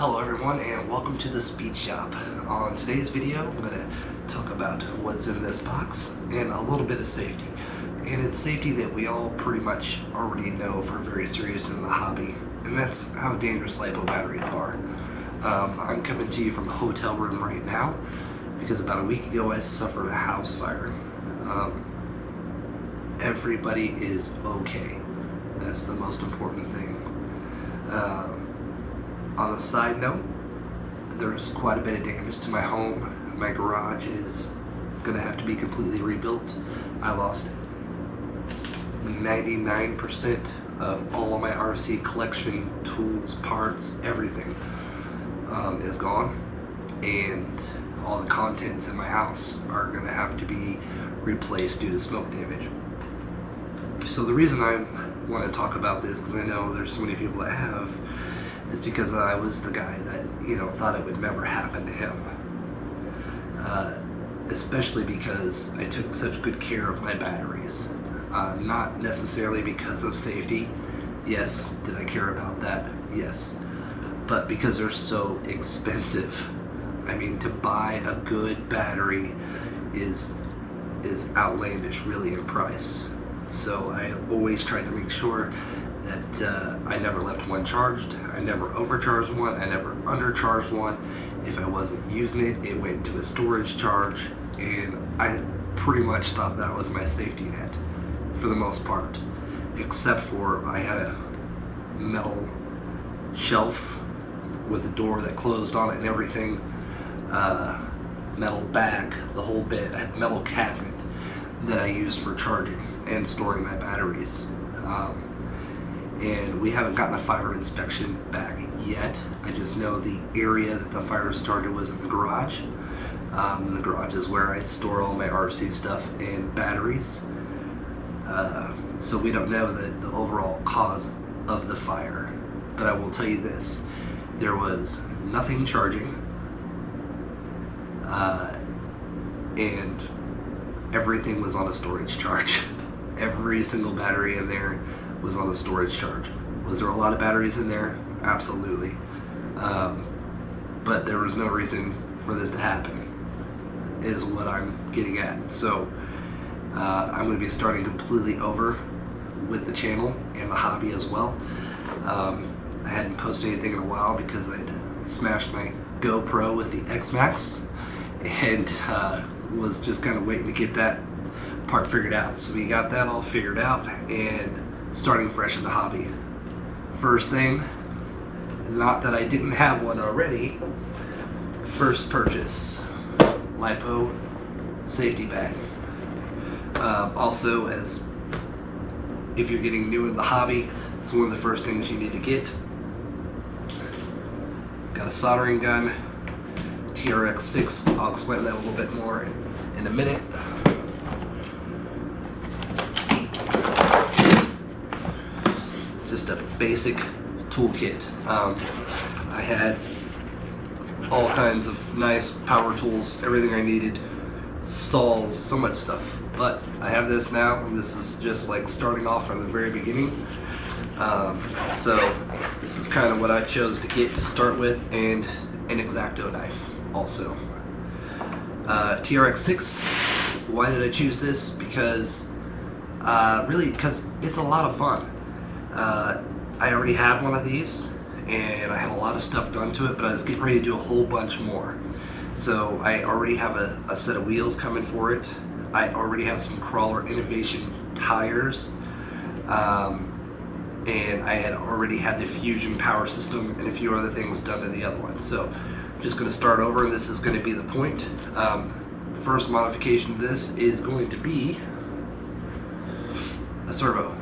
Hello everyone and welcome to the Speed Shop. On today's video I'm going to talk about what's in this box and a little bit of safety. And it's safety that we all pretty much already know if we're very serious in the hobby, and that's how dangerous Lipo batteries are. I'm coming to you from a hotel room right now because about a week ago I suffered a house fire. Everybody is okay. That's the most important thing. On a side note, there's quite a bit of damage to my home. My garage is going to have to be completely rebuilt. I lost 99% of all of my RC collection, tools, parts, everything is gone. And all the contents in my house are going to have to be replaced due to smoke damage. So the reason I want to talk about this, because I know there's so many people that have, is because I was the guy that, thought it would never happen to him. Especially because I took such good care of my batteries. Not necessarily because of safety. Yes, did I care about that? Yes. But because they're so expensive. I mean, to buy a good battery is outlandish, really, in price. So I always tried to make sure that I never left one charged, I never overcharged one, I never undercharged one. If I wasn't using it, it went into a storage charge, and I pretty much thought that was my safety net for the most part, except for I had a metal shelf with a door that closed on it and everything, metal bag, the whole bit, a metal cabinet that I used for charging and storing my batteries. And we haven't gotten a fire inspection back yet. I just know the area that the fire started was in the garage. The garage is where I store all my RC stuff and batteries. So we don't know the overall cause of the fire. But I will tell you this, there was nothing charging, and everything was on a storage charge. Every single battery in there was on a storage charge. Was there a lot of batteries in there? Absolutely. But there was no reason for this to happen, is what I'm getting at. So I'm going to be starting completely over with the channel and the hobby as well. I hadn't posted anything in a while because I'd smashed my GoPro with the X-Max and was just kind of waiting to get that part figured out. So we got that all figured out and starting fresh in the hobby. First thing, not that I didn't have one already, first purchase, Lipo safety bag. Also, as if you're getting new in the hobby, it's one of the first things you need to get. Got a soldering gun, TRX6, I'll explain that a little bit more in a minute. Just a basic toolkit. I had all kinds of nice power tools, everything I needed, saws, so much stuff. But I have this now, and this is just like starting off from the very beginning. So this is kind of what I chose to get to start with, and an X-Acto knife also. TRX6, why did I choose this? Because really, because it's a lot of fun. I already had one of these and I had a lot of stuff done to it, but I was getting ready to do a whole bunch more. So I already have a set of wheels coming for it. I already have some Crawler Innovation tires, and I had already had the Fusion power system and a few other things done to the other one. So I'm just going to start over, and this is going to be the point. First modification of this is going to be a servo.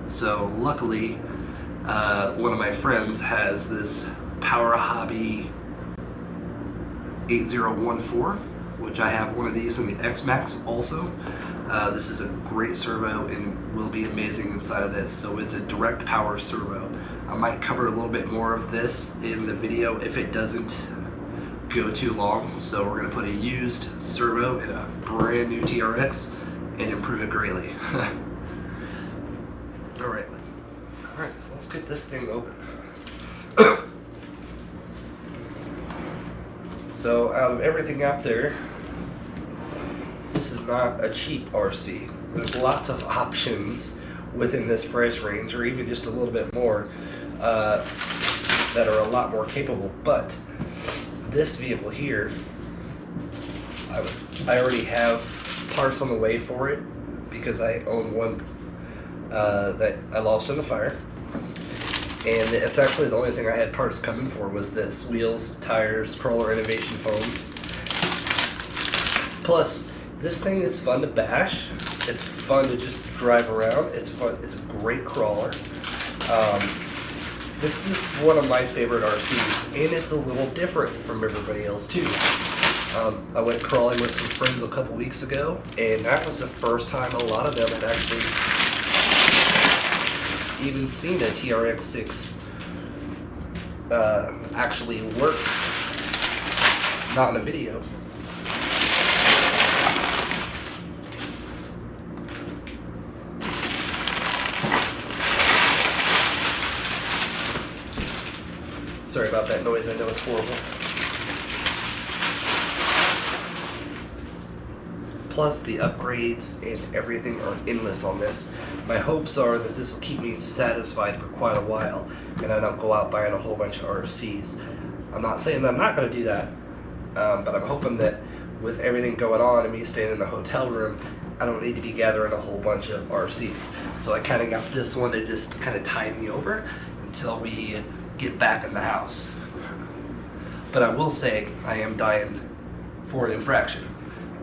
So luckily, one of my friends has this Power Hobby 8014, which I have one of these in the X-Max also. This is a great servo and will be amazing inside of this. So it's a direct power servo. I might cover a little bit more of this in the video if it doesn't go too long. So we're going to put a used servo in a brand new TRX and improve it greatly. Alright, so let's get this thing open. So out of everything out there, this is not a cheap RC. There's lots of options within this price range, or even just a little bit more, that are a lot more capable. But this vehicle here, I already have parts on the way for it because I own one that I lost in the fire, and it's actually the only thing I had parts coming for was this: wheels, tires, crawler innovation foams. Plus, this thing is fun to bash. It's fun to just drive around. It's fun. It's a great crawler. This is one of my favorite RCs, and it's a little different from everybody else too. I went crawling with some friends a couple weeks ago, and that was the first time a lot of them had actually even seen a TRX-6 actually work, not in a video. Sorry about that noise, I know it's horrible. Plus, the upgrades and everything are endless on this. My hopes are that this will keep me satisfied for quite a while, and I don't go out buying a whole bunch of RCs. I'm not saying that I'm not going to do that, but I'm hoping that with everything going on and me staying in the hotel room, I don't need to be gathering a whole bunch of RCs. So I kind of got this one to just kind of tide me over until we get back in the house. But I will say I am dying for an infraction.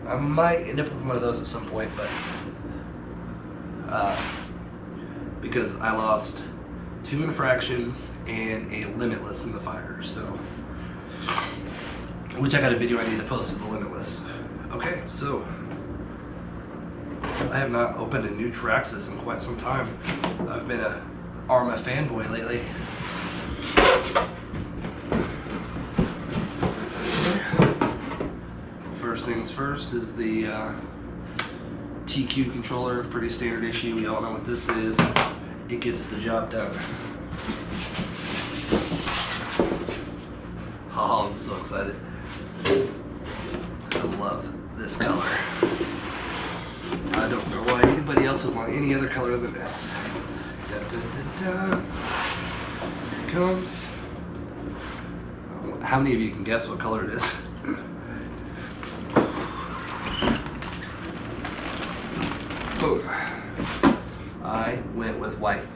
I might end up with one of those at some point, but because I lost 2 infractions and a limitless in the fire, so which I got a video I need to post of the limitless. Okay, so I have not opened a new Traxxas in quite some time. I've been a Arma fanboy lately. First things first is the TQ controller, pretty standard issue. We all know what this is. It gets the job done. Oh, I'm so excited. I love this color. I don't know why anybody else would want any other color than this. Da, da, da, da. Here it comes. How many of you can guess what color it is? Boom. I went with white.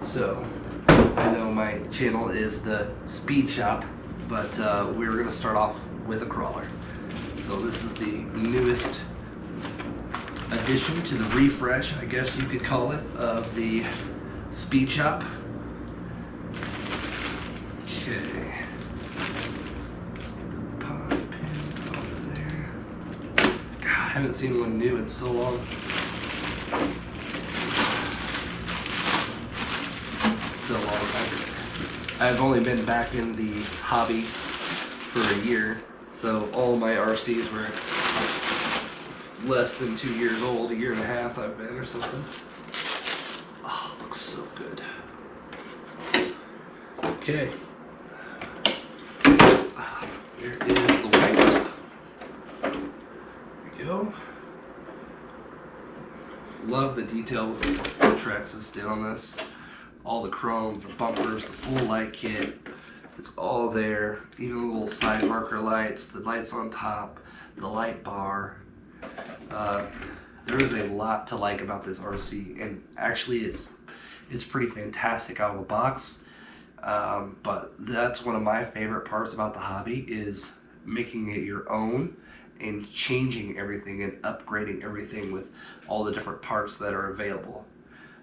So, I know my channel is the Speed Shop, but we're going to start off with a crawler. So this is the newest addition to the refresh, I guess you could call it, of the Speed Shop. Okay. Let's get the pop pins off of there. God, I haven't seen one new in so long. Still a long time. I've only been back in the hobby for a year, so all my RCs were less than 2 years old, a year and a half I've been or something. Oh, looks so good. Okay. Here is the white. There we go. Love the details that Traxxas did on this. All the chrome, the bumpers, the full light kit. It's all there. Even the little side marker lights, the lights on top, the light bar. There is a lot to like about this RC, and actually it's pretty fantastic out of the box. But that's one of my favorite parts about the hobby, is making it your own and changing everything and upgrading everything with all the different parts that are available.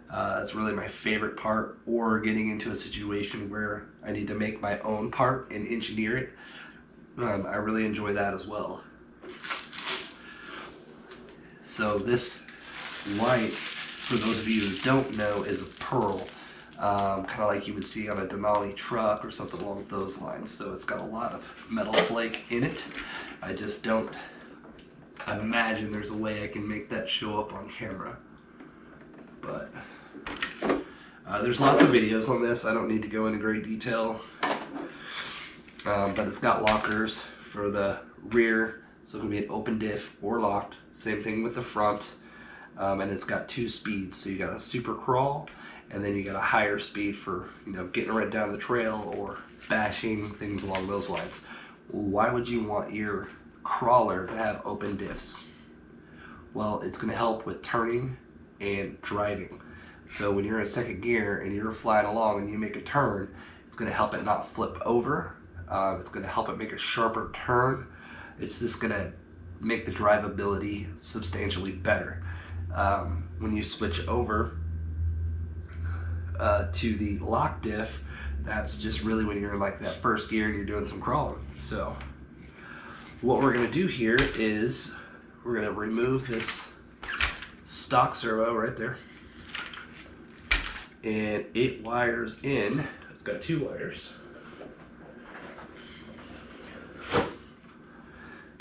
That's really my favorite part, or getting into a situation where I need to make my own part and engineer it. I really enjoy that as well. So this white, for those of you who don't know, is a pearl. Kind of like you would see on a Denali truck or something along those lines. So it's got a lot of metal flake in it. I just don't imagine there's a way I can make that show up on camera. But there's lots of videos on this. I don't need to go into great detail. but it's got lockers for the rear, so it can be an open diff or locked. Same thing with the front, and it's got 2 speeds. So you got a super crawl, and then you got a higher speed for, you know, getting right down the trail or bashing, things along those lines. Why would you want your crawler to have open diffs? Well, it's going to help with turning and driving. So when you're in second gear and you're flying along and you make a turn, it's going to help it not flip over. It's going to help it make a sharper turn. It's just going to make the drivability substantially better. When you switch over to the lock diff, that's just really when you're in like that first gear and you're doing some crawling. So what we're going to do here is we're going to remove this stock servo right there, and it wires in. It's got 2 wires.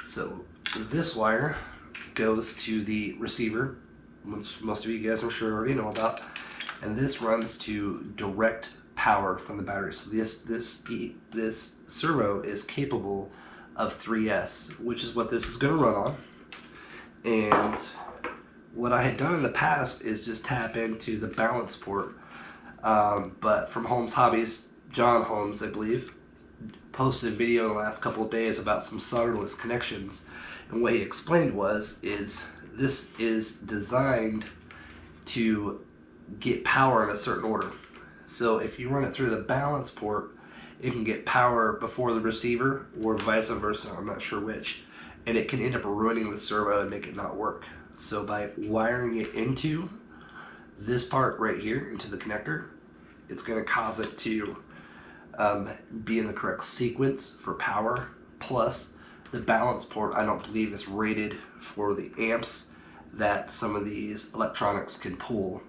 So this wire goes to the receiver, which most of you guys I'm sure already know about, and this runs to direct power from the battery. So this servo is capable of 3S, which is what this is going to run on. And what I had done in the past is just tap into the balance port, but from Holmes Hobbies, John Holmes, I believe, posted a video in the last couple of days about some solderless connections, and what he explained is this is designed to get power in a certain order. So if you run it through the balance port, it can get power before the receiver, or vice versa, I'm not sure which, and it can end up ruining the servo and make it not work. So by wiring it into this part right here, into the connector, it's going to cause it to be in the correct sequence for power. Plus the balance port, I don't believe is rated for the amps that some of these electronics can pull.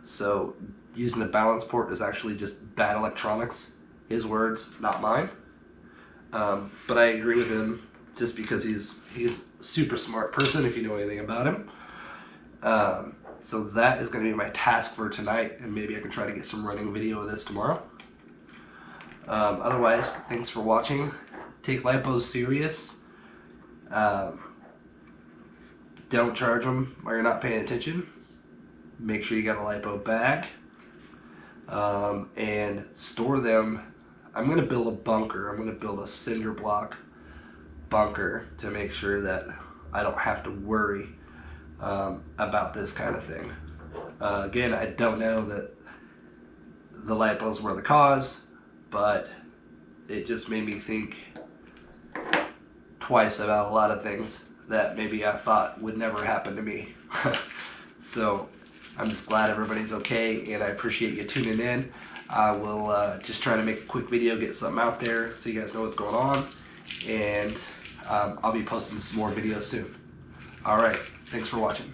So using the balance port is actually just bad electronics. His words, not mine. But I agree with him just because he's a super smart person if you know anything about him. So that is going to be my task for tonight, and maybe I can try to get some running video of this tomorrow. Otherwise, thanks for watching. Take lipos serious. Don't charge them while you're not paying attention. Make sure you got a lipo bag, and store them. I'm going to build a bunker. I'm going to build a cinder block bunker to make sure that I don't have to worry about this kind of thing. Again, I don't know that the lipos were the cause, but it just made me think twice about a lot of things that maybe I thought would never happen to me. So I'm just glad everybody's okay, and I appreciate you tuning in. I will just try to make a quick video, get something out there so you guys know what's going on, and I'll be posting some more videos soon. Alright, thanks for watching.